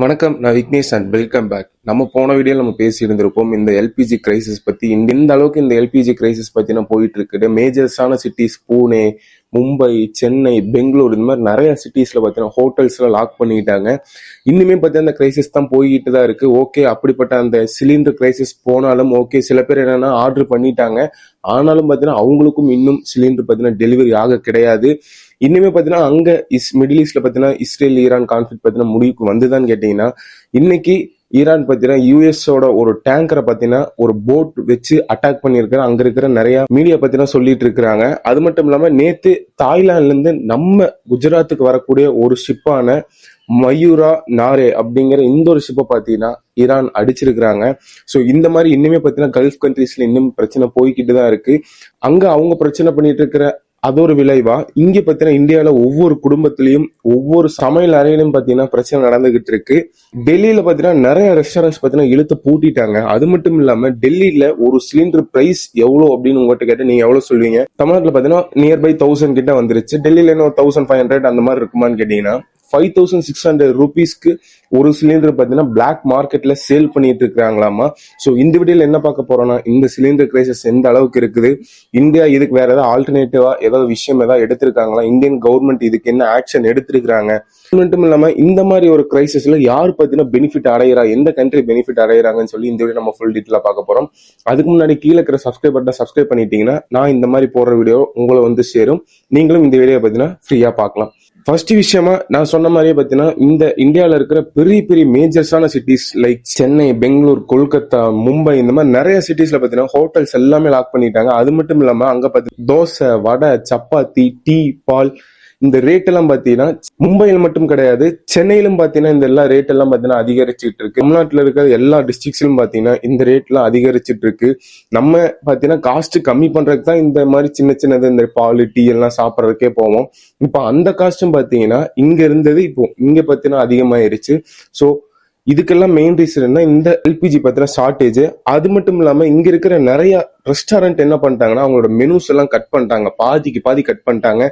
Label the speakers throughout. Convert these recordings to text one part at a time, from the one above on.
Speaker 1: வணக்கம், நான் Vignesh and welcome back. நம்ம போன வீடியோவில் நம்ம பேசி இருந்திருப்போம் இந்த எல்பிஜி கிரைசிஸ் பத்தி. இந்த அளவுக்கு இந்த எல்பிஜி கிரைசிஸ் பத்தினா போயிட்டு இருக்குது. மேஜர்ஸான சிட்டிஸ் பூனே, மும்பை, சென்னை, பெங்களூர் இந்த மாதிரி நிறைய சிட்டிஸ்ல பார்த்தீங்கன்னா ஹோட்டல்ஸ்ல லாக் பண்ணிட்டாங்க. இன்னுமே பார்த்தீங்கன்னா அந்த கிரைசிஸ் தான் போய்கிட்டு தான் இருக்கு. ஓகே, அப்படிப்பட்ட அந்த சிலிண்டர் கிரைசிஸ் போனாலும் ஓகே, சில பேர் என்னன்னா ஆர்டர் பண்ணிட்டாங்க. ஆனாலும் பார்த்தீங்கன்னா அவங்களுக்கும் இன்னும் சிலிண்டர் பார்த்தீங்கன்னா டெலிவரி ஆக கிடையாது. இன்னுமே பார்த்தீங்கன்னா அங்க மிடில் ஈஸ்ட்ல பார்த்தீங்கன்னா இஸ்ரேல் ஈரான் கான்ஃபிளிக் பார்த்தீங்கன்னா முடிவுக்கு வந்துதான்னு கேட்டீங்கன்னா, இன்னைக்கு ஈரான் பார்த்தீங்கன்னா யூஎஸோட ஒரு டேங்கரை பார்த்தீங்கன்னா ஒரு போட் வச்சு அட்டாக் பண்ணியிருக்கிற அங்க இருக்கிற நிறைய மீடியா பார்த்தீங்கன்னா சொல்லிட்டு இருக்கிறாங்க. அது மட்டும் இல்லாம நேத்து தாய்லாந்துல இருந்து நம்ம குஜராத்துக்கு வரக்கூடிய ஒரு ஷிப்பான மயூரா நாரே அப்படிங்கிற இந்த ஒரு ஷிப்பை பார்த்தீங்கன்னா ஈரான் அடிச்சிருக்கிறாங்க. ஸோ இந்த மாதிரி இன்னுமே பார்த்தீங்கன்னா கல்ஃப் கண்ட்ரீஸ்ல இன்னும் பிரச்சனை போய்கிட்டு தான் இருக்கு. அங்க அவங்க பிரச்சனை பண்ணிட்டு இருக்கிற அதோட விளைவா இங்க பாத்தீங்கன்னா இந்தியாவில ஒவ்வொரு குடும்பத்திலயும் ஒவ்வொரு சமையல் அறையிலும் பாத்தீங்கன்னா பிரச்சனை நடந்துகிட்டு இருக்கு. டெல்லியில பாத்தீங்கன்னா நிறைய ரெஸ்டாரண்ட்ஸ் பாத்தீங்கன்னா இழுத்து பூட்டிட்டாங்க. அது மட்டும் இல்லாம டெல்லியில ஒரு சிலிண்டர் பிரைஸ் எவ்வளவு அப்படின்னு உங்ககிட்ட கேட்டு நீங்க எவ்வளவு சொல்வீங்க? தமிழ்நாட்டுல பாத்தீங்கன்னா நியர்பை 1000 கிட்ட வந்துருச்சு. டெல்லியில என்ன 1500 அந்த மாதிரி இருக்குமான்னு கேட்டீங்கன்னா 5600 ரூபீஸ்க்கு ஒரு சிலிண்டர் பாத்தீங்கன்னா பிளாக் மார்க்கெட்ல சேல் பண்ணிட்டு இருக்காங்களாமா. சோ இந்த வீடியோல என்ன பார்க்க போறோம்னா இந்த சிலிண்டர் கிரைசிஸ் எந்த அளவுக்கு இருக்குது, இந்தியா இதுக்கு வேற ஏதாவது ஆல்டர்னேட்டிவா ஏதாவது விஷயம் ஏதாவது எடுத்திருக்காங்களா, இந்தியன் கவர்மெண்ட் இதுக்கு என்ன ஆக்ஷன் எடுத்திருக்காங்க, மட்டும் இல்லாம இந்த மாதிரி ஒரு கிரைசிஸ்ல யாரு பாத்தீங்கன்னா பெனிஃபிட் அடைகிறா, எந்த கண்ட்ரி பெனிஃபிட் அடைகிறாங்கன்னு சொல்லி இந்த வீடியோ நம்ம ஃபுல் டீட்டெயிலா பார்க்க போறோம். அதுக்கு முன்னாடி கீழே இருக்கிற சப்ஸ்கிரைப் பட்டனை சப்ஸ்கிரைப் பண்ணிட்டீங்கன்னா நான் இந்த மாதிரி போடுற வீடியோ உங்களை வந்து சேரும். நீங்களும் இந்த வீடியோ பாத்தீங்கன்னா ஃப்ரீயா பார்க்கலாம். ஃபர்ஸ்ட் விஷயமா நான் சொன்ன மாதிரியே பார்த்தீங்கன்னா இந்த இந்தியாவில் இருக்கிற பெரிய பெரிய மேஜர்ஸான சிட்டிஸ் லைக் சென்னை, பெங்களூர், கொல்கத்தா, மும்பை இந்த மாதிரி நிறைய சிட்டிஸ்ல பார்த்தீங்கன்னா ஹோட்டல்ஸ் எல்லாமே லாக் பண்ணிட்டாங்க. அது மட்டும் இல்லாம அங்க பார்த்தீங்கன்னா தோசை, வடை, சப்பாத்தி, டீ, பால் இந்த ரேட் எல்லாம் பாத்தீங்கன்னா மும்பையில் மட்டும் கிடையாது, சென்னையிலும் பாத்தீங்கன்னா இந்த எல்லா ரேட் எல்லாம் பாத்தீங்கன்னா அதிகரிச்சுட்டு இருக்கு. தமிழ்நாட்டில் இருக்கிற எல்லா டிஸ்ட்ரிக்ட்ஸ்லும் பாத்தீங்கன்னா இந்த ரேட் எல்லாம் அதிகரிச்சுட்டு இருக்கு. நம்ம பாத்தீங்கன்னா காஸ்ட் கம்மி பண்றதுக்கு தான் இந்த மாதிரி சின்ன சின்னது இந்த பால், டீ எல்லாம் சாப்பிட்றதுக்கே போவோம். இப்ப அந்த காஸ்டும் பாத்தீங்கன்னா இங்க இருந்தது இப்போ இங்க பாத்தீங்கன்னா அதிகமாயிருச்சு. சோ இதுக்கெல்லாம் மெயின் ரீசன் என்ன, இந்த எல்பிஜி பத்தின ஷார்டேஜ். அது மட்டும் இல்லாம இங்க இருக்கிற நிறைய ரெஸ்டாரண்ட் என்ன பண்ணிட்டாங்கன்னா அவங்களோட மெனூஸ் எல்லாம் கட் பண்ணிட்டாங்க, பாதிக்கு பாதி கட் பண்ணிட்டாங்க.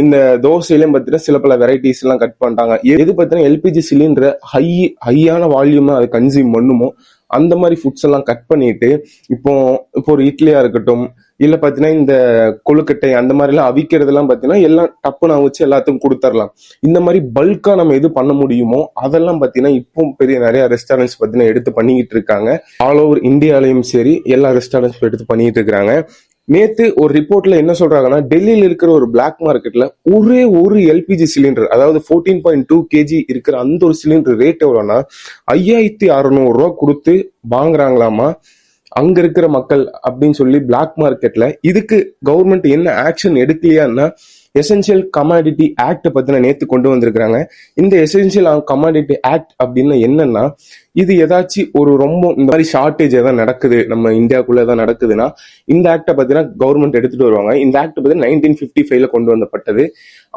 Speaker 1: இந்த தோசையிலும் பார்த்தீங்கன்னா சில பல வெரைட்டிஸ் எல்லாம் கட் பண்ணிட்டாங்க. எது பார்த்தீங்கன்னா எல்பிஜி சிலிண்டர் ஹையான வால்யூமா அது கன்சியூம் பண்ணுமோ அந்த மாதிரி ஃபுட்ஸ் எல்லாம் கட் பண்ணிட்டு இப்போ ஒரு இட்லியா இருக்கட்டும், இல்ல பாத்தீங்கன்னா இந்த கொழுக்கட்டை அந்த மாதிரி எல்லாம் அவிக்கிறதெல்லாம் பாத்தீங்கன்னா எல்லாம் டப்புன்னு வச்சு எல்லாத்துக்கும் கொடுத்துடலாம். இந்த மாதிரி பல்கா நம்ம எது பண்ண முடியுமோ அதெல்லாம் பாத்தீங்கன்னா இப்போ பெரிய நிறைய ரெஸ்டாரண்ட்ஸ் பாத்தீங்கன்னா எடுத்து பண்ணிக்கிட்டு இருக்காங்க. ஆல் ஓவர் இந்தியாலையும் சரி எல்லா ரெஸ்டாரண்ட்ஸ் எடுத்து பண்ணிட்டு இருக்காங்க. நேத்து ஒரு ரிப்போர்ட்ல என்ன சொல்றாங்கன்னா டெல்லியில இருக்கிற ஒரு பிளாக் மார்க்கெட்ல ஒரே ஒரு எல்பிஜி சிலிண்டர், அதாவது 14.2 kg இருக்கிற அந்த ஒரு சிலிண்டர் ரேட் எவ்வளவுனா 5600 ரூபா கொடுத்து வாங்குறாங்களாமா அங்க இருக்கிற மக்கள் அப்படின்னு சொல்லி பிளாக் மார்க்கெட்ல. இதுக்கு கவர்மெண்ட் என்ன ஆக்ஷன் எடுக்கலையான்னா எசென்சியல் கமாடிட்டி ஆக்ட் பத்தின நேத்து கொண்டு வந்திருக்காங்க. இந்த எசென்சியல் கமாடிட்டி ஆக்ட் அப்படின்னு என்னன்னா, இது ஏதாச்சும் ஒரு ரொம்ப இந்த மாதிரி ஷார்டேஜ் ஏதாவது நடக்குது நம்ம இந்தியாவுக்குள்ள ஏதாவது நடக்குதுன்னா இந்த ஆக்டை பத்தினா கவர்மெண்ட் எடுத்துட்டு வருவாங்க. இந்த ஆக்ட் பத்தி 1955 கொண்டு வந்தப்பட்டது.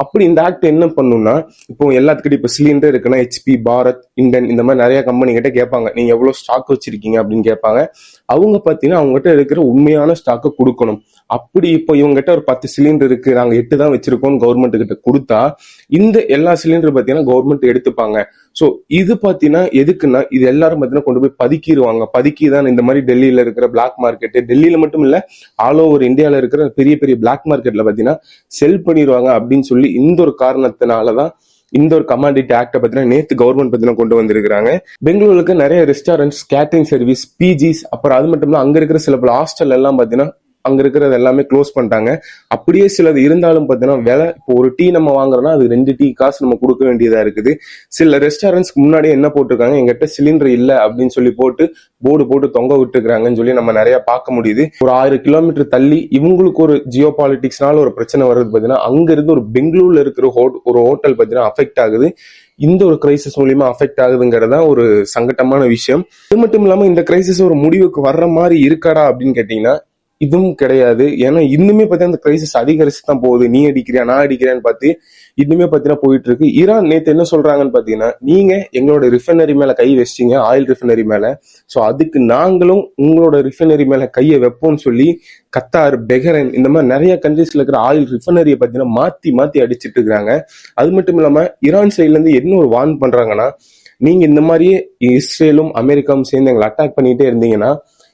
Speaker 1: அப்படி இந்த ஆக்ட் என்ன பண்ணும்னா, இப்போ எல்லாத்துக்கிட்ட இப்போ சிலிண்டர் இருக்குன்னா ஹெச்பி, பாரத், இண்டன் இந்த மாதிரி நிறைய கம்பெனி கிட்ட கேட்பாங்க நீங்க எவ்வளவு ஸ்டாக் வச்சிருக்கீங்க அப்படின்னு கேட்பாங்க. அவங்க பாத்தீங்கன்னா அவங்ககிட்ட இருக்கிற உண்மையான ஸ்டாக்கை கொடுக்கணும். அப்படி இப்போ இவங்ககிட்ட ஒரு 10 சிலிண்டர் இருக்கு, நாங்க 8 தான் வச்சிருக்கோம் கவர்மெண்ட் கிட்ட கொடுத்தா இந்த எல்லா சிலிண்டர் பாத்தீங்கன்னா கவர்மெண்ட் எடுத்துப்பாங்க. சோ இது பாத்தீங்கன்னா எதுக்குன்னா இது எல்லாரும் பாத்தீங்கன்னா கொண்டு போய் பதுக்கிடுவாங்க. பதுக்கிதான் இந்த மாதிரி டெல்லியில இருக்கிற பிளாக் மார்க்கெட், டெல்லியில மட்டும் இல்ல ஆல் ஓவர் இந்தியாவில இருக்கிற பெரிய பெரிய பிளாக் மார்க்கெட்ல பாத்தீங்கன்னா செல் பண்ணிடுவாங்க அப்படின்னு சொல்லி இந்த ஒரு காரணத்தினாலதான் இந்த ஒரு கமாடிட்டி ஆக்ட பத்தினா நேத்து கவர்மெண்ட் பத்தினா கொண்டு வந்திருக்காங்க. பெங்களூருக்கு நிறைய ரெஸ்டாரண்ட்ஸ், கேட்டரிங் சர்வீஸ், பிஜிஸ், அப்புறம் அது மட்டும் இல்ல அங்க இருக்கிற சில பல ஹாஸ்டல் எல்லாம் பாத்தீங்கன்னா அங்க இருக்கிறது எல்லாமே க்ளோஸ் பண்ணிட்டாங்க. அப்படியே சிலது இருந்தாலும் பாத்தீங்கன்னா விலை, இப்போ ஒரு டீ நம்ம வாங்குறோம்னா அது 2 டீ காசு நம்ம கொடுக்க வேண்டியதா இருக்குது. சில ரெஸ்டாரண்ட்ஸ்க்கு முன்னாடியே என்ன போட்டிருக்காங்க, எங்கிட்ட சிலிண்டர் இல்ல அப்படின்னு சொல்லி போட்டு போர்டு போட்டு தொங்க விட்டுருக்காங்கன்னு சொல்லி நம்ம நிறைய பார்க்க முடியுது. ஒரு 1000 கிலோமீட்டர் தள்ளி இவங்களுக்கு ஒரு ஜியோ பாலிட்டிக்ஸ்னால ஒரு பிரச்சனை வருது பாத்தீங்கன்னா அங்க இருந்து ஒரு பெங்களூர்ல இருக்கிற ஒரு ஹோட்டல் பாத்தீங்கன்னா அஃபெக்ட் ஆகுது. இந்த ஒரு கிரைசிஸ் மூலியமா அஃபெக்ட் ஆகுதுங்கிறதா ஒரு சங்கட்டமான விஷயம். இது மட்டும் இல்லாம இந்த கிரைசிஸ் ஒரு முடிவுக்கு வர்ற மாதிரி இருக்காடா அப்படின்னு கேட்டீங்கன்னா இதுவும் கிடையாது. ஏன்னா இன்னுமே பார்த்தீங்கன்னா அந்த கிரைசிஸ் அதிகரிச்சு தான் போகுது. நீ அடிக்கிறியா நான் அடிக்கிறேன்னு பார்த்து இன்னுமே பார்த்தீங்கன்னா போயிட்டு இருக்கு. ஈரான் நேற்று என்ன சொல்றாங்கன்னு பார்த்தீங்கன்னா, நீங்க எங்களோட ரிஃபைனரி மேல கை வச்சிட்டீங்க, ஆயில் ரிஃபைனரி மேல, ஸோ அதுக்கு நாங்களும் உங்களோட ரிஃபைனரி மேல கையை வைப்போம்னு சொல்லி கத்தார், பெஹ்ரைன் இந்த மாதிரி நிறைய கண்ட்ரீஸ்ல இருக்கிற ஆயில் ரிஃபைனரியை பார்த்தீங்கன்னா மாத்தி மாத்தி அடிச்சிட்டு இருக்காங்க. அது மட்டும் இல்லாம ஈரான் சைட்ல இருந்து என்ன ஒரு வார்ன் பண்றாங்கன்னா, நீங்க இந்த மாதிரியே இஸ்ரேலும் அமெரிக்காவும் சேர்ந்து எங்களை அட்டாக் பண்ணிட்டே இருந்தீங்கன்னா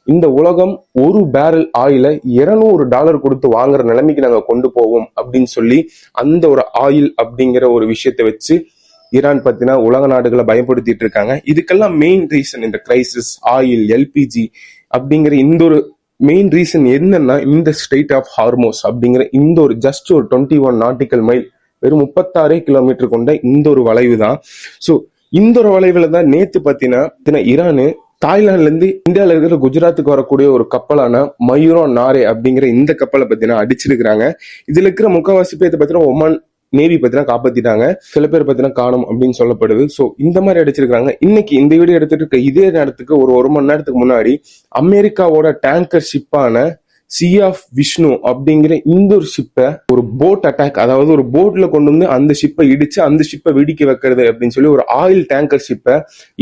Speaker 1: இந்த உலகம் ஒரு பேரல் ஆயில $200 கொடுத்து வாங்குற நிலைமைக்கு நாங்க கொண்டு போவோம் அப்படின்னு சொல்லி அந்த ஒரு ஆயில் அப்படிங்கிற ஒரு விஷயத்தை வச்சு ஈரான் பத்தினா உலக நாடுகளை பயன்படுத்திட்டு இருக்காங்க. இதுக்கெல்லாம் மெயின் ரீசன் இந்த கிரைசிஸ், ஆயில், எல்பிஜி அப்படிங்கிற இந்த ஒரு மெயின் ரீசன் என்னன்னா இந்த ஸ்ட்ரெய்ட் ஆஃப் ஹார்மோஸ் அப்படிங்கிற இந்த ஒரு ஜஸ்ட் ஒரு 21 நாட்டிக்கல் மைல், வெறும் 36 கிலோமீட்டர் கொண்ட இந்த ஒரு வளைவு தான். ஸோ இந்த ஒரு வளைவுல தான் நேத்து பாத்தீங்கன்னா ஈரானு தாய்லாந்துல இருந்து இந்தியாவில இருக்கிற குஜராத்துக்கு வரக்கூடிய ஒரு கப்பலான மயூரோ நாரே அப்படிங்கிற இந்த கப்பலை பத்தினா அடிச்சிருக்கிறாங்க. இதுல இருக்கிற முக்கால்வாசி பேர்த்த பத்தினா ஒமான் நேவி பத்தினா காப்பாத்திட்டாங்க, சில பேர் பத்தினா காணும் அப்படின்னு சொல்லப்படுது. சோ இந்த மாதிரி அடிச்சிருக்காங்க. இன்னைக்கு இந்த வீடியோ எடுத்துட்டு இருக்க இதே நேரத்துக்கு ஒரு மணி நேரத்துக்கு முன்னாடி அமெரிக்காவோட டேங்கர் ஷிப்பான சி ஆஃப் விஷ்ணு அப்படிங்கிற இந்த ஒரு ஷிப்பை ஒரு போட் அட்டாக், அதாவது ஒரு போட்ல கொண்டு வந்து அந்த ஷிப்பை இடிச்சு அந்த ஷிப்பை வெடிக்க வைக்கிறது அப்படின்னு சொல்லி ஒரு ஆயில் டேங்கர் ஷிப்பை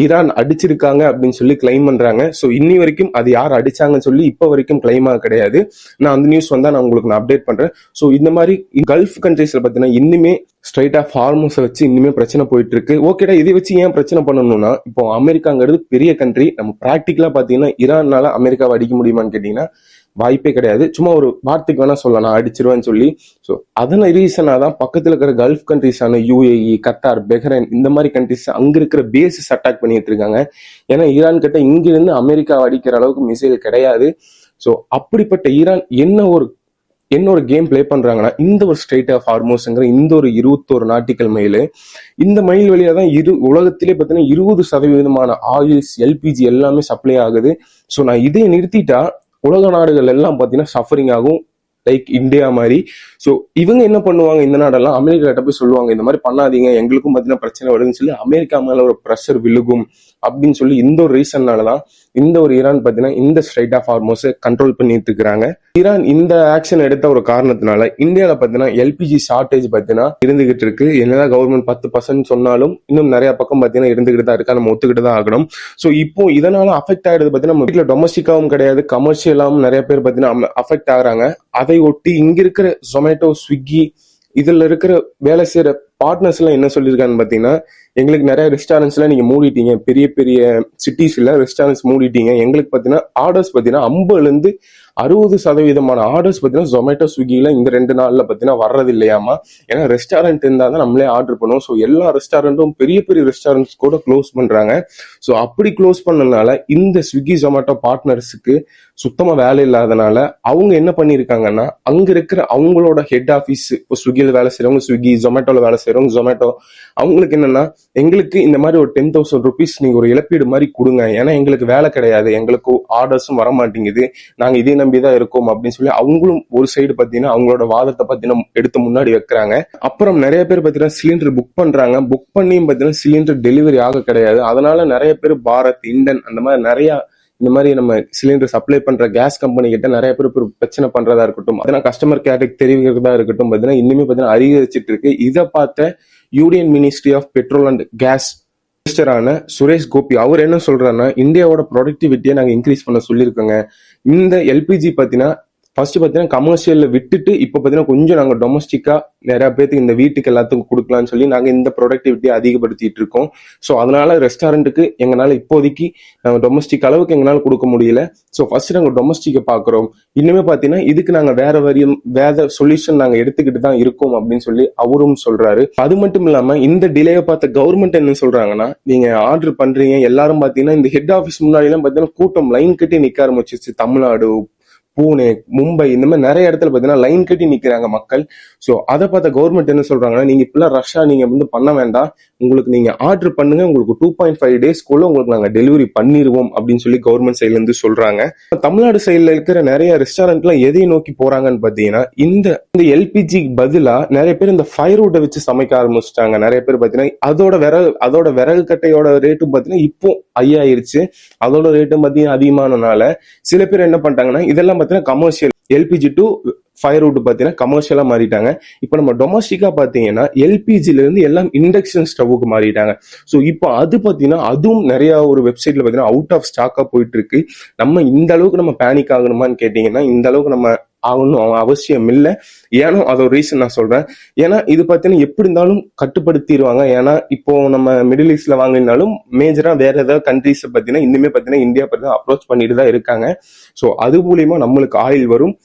Speaker 1: ஈரான் அடிச்சிருக்காங்க அப்படின்னு சொல்லி கிளைம் பண்றாங்க. ஸோ இன்னி வரைக்கும் அது யார் அடிச்சாங்கன்னு சொல்லி இப்போ வரைக்கும் கிளைமாக கிடையாது. நான் அந்த நியூஸ் வந்தா நான் உங்களுக்கு அப்டேட் பண்றேன். ஸோ இந்த மாதிரி கல்ஃப் கண்ட்ரீஸ்ல பார்த்தீங்கன்னா இன்னுமே ஸ்ட்ரைட் ஆஃப் ஹார்மோஸை வச்சு இன்னுமே பிரச்சனை போயிட்டு இருக்கு. ஓகேடா, இதை வச்சு ஏன் பிரச்சனை பண்ணணும்னா, இப்போ அமெரிக்காங்கிறது பெரிய கண்ட்ரி, நம்ம பிராக்டிக்கலா பாத்தீங்கன்னா ஈரான்னால அமெரிக்காவை அடிக்க முடியுமான்னு கேட்டீங்கன்னா வாய்ப்பே கிடையாது. சும்மா ஒரு வார்த்தைக்கு வேணா சொல்லலாம் நான் அடிச்சிருவேன்னு சொல்லி. ஸோ அதனால ரீசனா தான் பக்கத்துல இருக்கிற கல்ஃப் கண்ட்ரிஸான யுஏஇ, கத்தார், பெஹ்ரைன் இந்த மாதிரி கண்ட்ரிஸ் அங்க இருக்கிற பேசஸ் அட்டாக் பண்ணிட்டு இருக்காங்க. ஏன்னா ஈரான் கிட்ட இங்கிருந்து அமெரிக்காவை அடிக்கிற அளவுக்கு மிசைல் கிடையாது. ஸோ அப்படிப்பட்ட ஈரான் என்ன ஒரு கேம் பிளே பண்றாங்கன்னா, இந்த ஒரு ஸ்ட்ரெய்ட் ஆஃப் ஹார்மோஸ்ங்கிற இந்த ஒரு 21 நாட்டிக்கல் மைல், இந்த மைல் வழியா தான் உலகத்திலே பார்த்தீங்கன்னா 20% ஆயில்ஸ், எல்பிஜி எல்லாமே சப்ளை ஆகுது. ஸோ நான் இதை நிறுத்திட்டா உலக நாடுகள் எல்லாம் பார்த்தீங்கன்னா சஃபரிங் ஆகும், லைக் இந்தியா மாதிரி. ஸோ இவங்க என்ன பண்ணுவாங்க, இந்த நாடெல்லாம் அமெரிக்கா கிட்ட போய் சொல்லுவாங்க, இந்த மாதிரி பண்ணாதீங்க, எங்களுக்கும் பார்த்தீங்கன்னா பிரச்சனை வருதுன்னு சொல்லி அமெரிக்கா மேல ஒரு ப்ரெஷர் விழுகும் அப்படின்னு சொல்லி இந்த ஒரு ரீசன்னாலதான் இந்த ஒரு ஈரான் பார்த்தீங்கன்னா இந்த ஸ்ட்ரைட் ஆஃப் ஹார்மோஸை கண்ட்ரோல் பண்ணிட்டு இருக்கிறாங்க. ஈரான் இந்த ஆக்ஷன் எடுத்த ஒரு காரணத்தினால இந்தியாவில் பார்த்தீங்கன்னா எல்பிஜி ஷார்டேஜ் பார்த்தீங்கன்னா இருந்துகிட்டு இருக்கு. என்னதான் கவர்மெண்ட் 10% சொன்னாலும் இன்னும் நிறைய பக்கம் பார்த்தீங்கன்னா இருந்துகிட்டு தான் இருக்கா, நம்ம ஒத்துக்கிட்டு தான் ஆகணும். ஸோ இப்போ இதனால அஃபெக்ட் ஆயிடுது பார்த்தீங்கன்னா நம்ம வீட்டில் டொமஸ்டிக்காவும் கிடையாது, கமர்ஷியலாவும் நிறைய பேர் பார்த்தீங்கன்னா அஃபெக்ட் ஆகுறாங்க. அதை ஒட்டி இங்க இருக்கிற ஜொமேட்டோ, ஸ்விக்கி இதுல இருக்கிற வேலை செய்யற பார்ட்னர்ஸ் எல்லாம் என்ன சொல்லியிருக்கான்னு பாத்தீங்கன்னா, எங்களுக்கு நிறைய ரெஸ்டாரண்ட்ஸ் எல்லாம் நீங்க மூடிட்டீங்க, பெரிய பெரிய சிட்டிஸ்ல ரெஸ்டாரண்ட்ஸ் மூடிட்டீங்க, எங்களுக்கு பாத்தீங்கன்னா ஆர்டர்ஸ் பாத்தீங்கன்னா 50-60% ஆர்டர்ஸ் பாத்தீங்கன்னா ஜொமேட்டோ, ஸ்விக்கில இந்த 2 நாள்ல பாத்தீங்கன்னா வர்றது இல்லையாமா. ஏன்னா ரெஸ்டாரண்ட் இருந்தா தான் நம்மளே ஆர்டர் பண்ணுவோம். ஸோ எல்லா ரெஸ்டாரண்ட்டும் பெரிய பெரிய ரெஸ்டாரண்ட்ஸ் கூட க்ளோஸ் பண்றாங்க. ஸோ அப்படி க்ளோஸ் பண்ணனால இந்த ஸ்விக்கி ஜொமேட்டோ பார்ட்னர்ஸுக்கு சுத்தமா வேலை இல்லாதனால அவங்க என்ன பண்ணிருக்காங்கன்னா, அங்க இருக்கிற அவங்களோட ஹெட் ஆஃபீஸ், இப்போ ஸ்விக்கில வேலை செய்யறவங்க ஸ்விக்கி, ஜொமேட்டோல வேலை செய்யறவங்க ஜொமேட்டோ, அவங்களுக்கு என்னன்னா, எங்களுக்கு இந்த மாதிரி ஒரு 10,000 rupees நீங்க ஒரு இழப்பீடு மாதிரி கொடுங்க, ஏன்னா எங்களுக்கு வேலை கிடையாது, எங்களுக்கு ஆர்டர்ஸும் வர மாட்டேங்குது, நாங்க இதே நம்பிதான் இருக்கோம் அப்படின்னு சொல்லி அவங்களும் ஒரு சைடு பாத்தீங்கன்னா அவங்களோட வாதத்தை பாத்தீங்கன்னா எடுத்து முன்னாடி வைக்கிறாங்க. அப்புறம் நிறைய பேர் பாத்தீங்கன்னா சிலிண்டர் புக் பண்றாங்க, புக் பண்ணியும் பாத்தீங்கன்னா சிலிண்டர் டெலிவரி ஆக கிடையாது. அதனால நிறைய பேர் பாரத், இண்டன் அந்த மாதிரி நிறைய இந்த மாதிரி நம்ம சிலிண்டர் சப்ளை பண்ற கேஸ் கம்பெனி கிட்ட நிறைய பேர் பிரச்சனை பண்றதா இருக்கட்டும், அதெல்லாம் கஸ்டமர் கேருக்கு தெரிவிக்கிறதா இருக்கட்டும் பாத்தீங்கன்னா இன்னுமே பாத்தீங்கன்னா அதிகரிச்சிட்டு இருக்கு. இதை பார்த்த union ministry of petrol and gas மினிஸ்டரான சுரேஷ் கோபி அவர் என்ன சொல்றாருன்னா, இந்தியாவோட ப்ரொடக்டிவிட்டியை நாங்க இன்க்ரீஸ் பண்ண சொல்லியிருக்கோங்க. இந்த எல்பிஜி பாத்தீங்கன்னா ஃபர்ஸ்ட் பாத்தீங்கன்னா கமர்ஷியல்ல விட்டுட்டு இப்ப பாத்தீங்கன்னா கொஞ்சம் நாங்க டொமஸ்டிக்கா நிறைய பேருக்கு இந்த வீட்டுக்கு எல்லாத்துக்கும் கொடுக்கலாம்னு சொல்லி நாங்க இந்த ப்ரொடக்டிவிட்டியை அதிகப்படுத்திட்டு இருக்கோம். ஸோ அதனால ரெஸ்டாரண்ட்டுக்கு எங்களால இப்போதைக்கு நாங்க டொமஸ்டிக் அளவுக்கு எங்களால கொடுக்க முடியல. ஸோ ஃபர்ஸ்ட் நாங்க டொமஸ்டிக்கை பாக்குறோம். இனிமே பாத்தீங்கன்னா இதுக்கு நாங்க வேற சொல்யூஷன் நாங்க எடுத்துக்கிட்டு தான் இருக்கோம் அப்படின்னு சொல்லி அவரும் சொல்றாரு. அது மட்டும் இல்லாம இந்த டிலேயை பார்த்த கவர்மெண்ட் என்ன சொல்றாங்கன்னா, நீங்க ஆர்டர் பண்றீங்க எல்லாரும் பாத்தீங்கன்னா இந்த ஹெட் ஆஃபீஸ் முன்னாடி எல்லாம் பாத்தீங்கன்னா கூட்டம் லைன் கட்டி நிக்க ஆரம்பிச்சிருச்சு. தமிழ்நாடு, பூனே, மும்பை இந்த மாதிரி நிறைய இடத்துல பாத்தீங்கன்னா லைன் கட்டி நிக்கிறாங்க மக்கள். ஸோ அதை பார்த்த கவர்மெண்ட் என்ன சொல்றாங்கன்னா, நீங்க இப்பெல்லாம் ரஷ்ஷா நீங்க பண்ண வேண்டாம், உங்களுக்கு நீங்க ஆர்டர் பண்ணுங்க, உங்களுக்கு 2.5 daysக்குள்ள உங்களுக்கு நாங்க டெலிவரி பண்ணிடுவோம் அப்படின்னு சொல்லி கவர்மெண்ட் சைட்ல இருந்து சொல்றாங்க. தமிழ்நாடு சைட்ல இருக்கிற நிறைய ரெஸ்டாரண்ட்லாம் எதை நோக்கி போறாங்கன்னு பாத்தீங்கன்னா, இந்த எல்பிஜி பதிலா நிறைய பேர் இந்த ஃபயர்வுட்டை வச்சு சமைக்க ஆரம்பிச்சிட்டாங்க. நிறைய பேர் பாத்தீங்கன்னா அதோட விறகு கட்டையோட ரேட்டும் பாத்தீங்கன்னா இப்போ ஐயாயிருச்சு. அதோட ரேட்டும் பாத்தீங்கன்னா அதிகமானனால சில பேர் என்ன பண்ணிட்டாங்கன்னா, இதெல்லாம் பாத்தீங்கன்னா கமர்ஷியல் எல்பிஜி டு ஃபயர்வுட் பாத்தீங்கன்னா கமர்ஷியலா மாறிட்டாங்க. இப்போ நம்ம டொமஸ்டிக்கா பாத்தீங்கன்னா எல்பிஜில இருந்து எல்லாம் இண்டக்ஷன் ஸ்டவ்வுக்கு மாறிட்டாங்க. ஸோ இப்போ அது பாத்தீங்கன்னா அதுவும் நிறைய ஒரு வெப்சைட்ல பாத்தீங்கன்னா அவுட் ஆஃப் ஸ்டாக்கா போயிட்டு இருக்கு. நம்ம இந்த அளவுக்கு நம்ம பேனிக் ஆகணுமான்னு கேட்டீங்கன்னா இந்த அளவுக்கு நம்ம ஆகணும் அவசியம் இல்லை. ஏன்னா அதோட ரீசன் நான் சொல்றேன். ஏன்னா இது பார்த்தீங்கன்னா எப்படி இருந்தாலும் கட்டுப்படுத்திடுவாங்க. ஏன்னா இப்போ நம்ம மிடில் ஈஸ்ட்ல வாங்கினாலும் மேஜரா வேற ஏதாவது கண்ட்ரீஸ் பார்த்தீங்கன்னா இன்னுமே பார்த்தீங்கன்னா இந்தியா பத்தி அப்ரோச் பண்ணிட்டு தான் இருக்காங்க. ஸோ அது மூலியமா நம்மளுக்கு ஆயில் வரும்.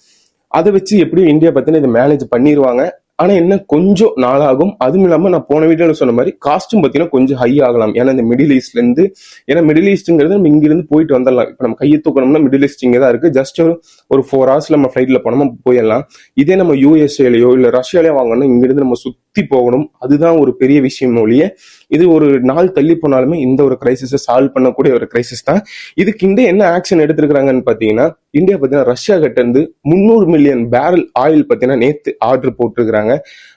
Speaker 1: அதை வச்சு எப்படியும் இந்தியா பார்த்தீங்கன்னா இதை மேனேஜ் பண்ணிடுவாங்க. ஆனா என்ன கொஞ்சம் நாளாகும். அதுவும் இல்லாம நான் போன வீடியோல சொன்ன மாதிரி காஸ்டும் பார்த்தீங்கன்னா கொஞ்சம் ஹை ஆகலாம். ஏன்னா இந்த மிடில் ஈஸ்ட்ல இருந்து, ஏன்னா மிடில் ஈஸ்ட்ங்கிறது நம்ம இங்கிருந்து போயிட்டு வந்துடலாம். இப்போ நம்ம கையை தூக்கணும்னா மிடில் ஈஸ்ட் இங்கே தான் இருக்கு. ஜஸ்ட் ஒரு 4 hours நம்ம ஃபிளைட்ல போனோமா போயிடலாம். இதே நம்ம யூஎஸ்ஏலயோ இல்ல ரஷ்யாலயோ வாங்கணும்னா இங்கிருந்து நம்ம சுத்தி போகணும். அதுதான் ஒரு பெரிய விஷயம் ஒழிய இது ஒரு நாள் தள்ளி போனாலுமே இந்த ஒரு கிரைசிஸை சால்வ் பண்ணக்கூடிய ஒரு கிரைசிஸ் தான். இதுக்கு இந்தியா என்ன ஆக்ஷன் எடுத்திருக்கிறாங்கன்னு பாத்தீங்கன்னா, இந்தியா பார்த்தீங்கன்னா ரஷ்யா கிட்ட இருந்து 300 மில்லியன் பேரல் ஆயில் பார்த்தீங்கன்னா நேத்து ஆர்டர் போட்டிருக்கிறாங்க.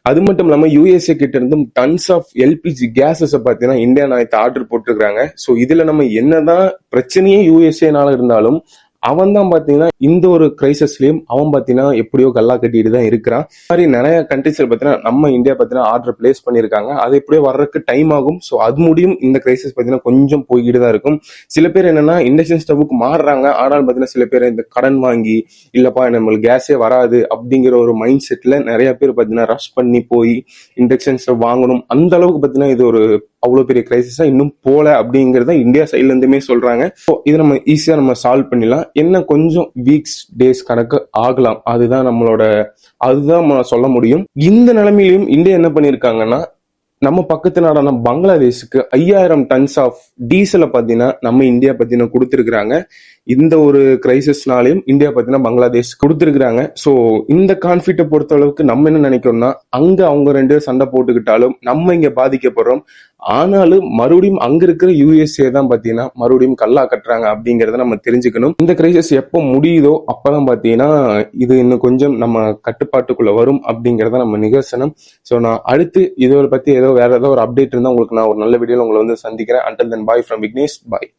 Speaker 1: அது மட்டும் இல்லாம யூஎஸ்ஏ கிட்ட இருந்து டன்ஸ் ஆஃப் எல்பிஜி கேசஸ் பார்த்தீங்கன்னா இந்தியா நேத்து ஆர்டர் போட்டிருக்காங்க. ஸோ இதுல நம்ம என்னதான் பிரச்சனையே யூஎஸ்ஏனால இருந்தாலும் அவன் தான் பாத்தீங்கன்னா இந்த ஒரு கிரைசிஸ்லயும் அவன் பாத்தீங்கன்னா எப்படியோ கல்லா கட்டிட்டு தான் இருக்கிறான். மாதிரி நிறைய கண்ட்ரிஸ்ல பாத்தீங்கன்னா நம்ம இந்தியா பாத்தீங்கன்னா ஆர்டர் பிளேஸ் பண்ணிருக்காங்க. அது எப்படியோ வர்றதுக்கு டைம் ஆகும். ஸோ அது முடியும் இந்த கிரைசிஸ் பாத்தீங்கன்னா கொஞ்சம் போய்கிட்டு தான் இருக்கும். சில பேர் என்னன்னா இண்டக்ஷன் ஸ்டவ்வுக்கு மாறுறாங்க. ஆனால் பாத்தீங்கன்னா சில பேர் இந்த கடன் வாங்கி இல்லப்பா நம்மளுக்கு கேஸே வராது அப்படிங்கிற ஒரு மைண்ட் செட்ல நிறைய பேர் பாத்தீங்கன்னா ரஷ் பண்ணி போய் இண்டக்ஷன் ஸ்டவ் வாங்கணும். அந்த அளவுக்கு பாத்தீங்கன்னா இது ஒரு அவ்வளவு பெரிய கிரைசிஸா இன்னும் போல அப்படிங்கறத இந்தியா சைட்ல இருந்துமே சொல்றாங்க. இது நம்ம ஈஸியா நம்ம சால்வ் பண்ணிடலாம். என்ன கொஞ்சம் வீக்ஸ் டேஸ் கணக்கு ஆகலாம். அதுதான் நம்ம சொல்ல முடியும். இந்த நிலைமையிலும் இந்தியா என்ன பண்ணிருக்காங்கன்னா, நம்ம பக்கத்து நாடான பங்களாதேஷுக்கு 5000 டன்ஸ் ஆஃப் டீசலை பார்த்தீங்கன்னா நம்ம இந்தியா பார்த்தீங்கன்னா கொடுத்துருக்குறாங்க. இந்த ஒரு கிரைசிஸ்னாலையும் இந்தியா பார்த்தீங்கன்னா பங்களாதேஷ் கொடுத்துருக்குறாங்க. ஸோ இந்த கான்ஃபிளிக்டை பொறுத்த அளவுக்கு நம்ம என்ன நினைக்கிறோம்னா, அங்க அவங்க 2 பேரும் சண்டை போட்டுக்கிட்டாலும் நம்ம இங்க பாதிக்கப்படுறோம். ஆனாலும் மறுபடியும் அங்க இருக்கிற யூஎஸ்ஏ தான் பாத்தீங்கன்னா மறுபடியும் கல்லா கட்டுறாங்க அப்படிங்கறத நம்ம தெரிஞ்சுக்கணும். இந்த கிரைசிஸ் எப்போ முடியுதோ அப்பதான் பாத்தீங்கன்னா இது இன்னும் கொஞ்சம் நம்ம கட்டுப்பாட்டுக்குள்ள வரும் அப்படிங்கறத நம்ம நிகழ்சனம். ஸோ நான் அடுத்து இதோட பத்தி வேற ஏதோ ஒரு அப்டேட் இருந்தா உங்களுக்கு நான் ஒரு நல்ல வீடியோல உங்களை வந்து சந்திக்கிறேன். Until then bye from Vignesh. Bye.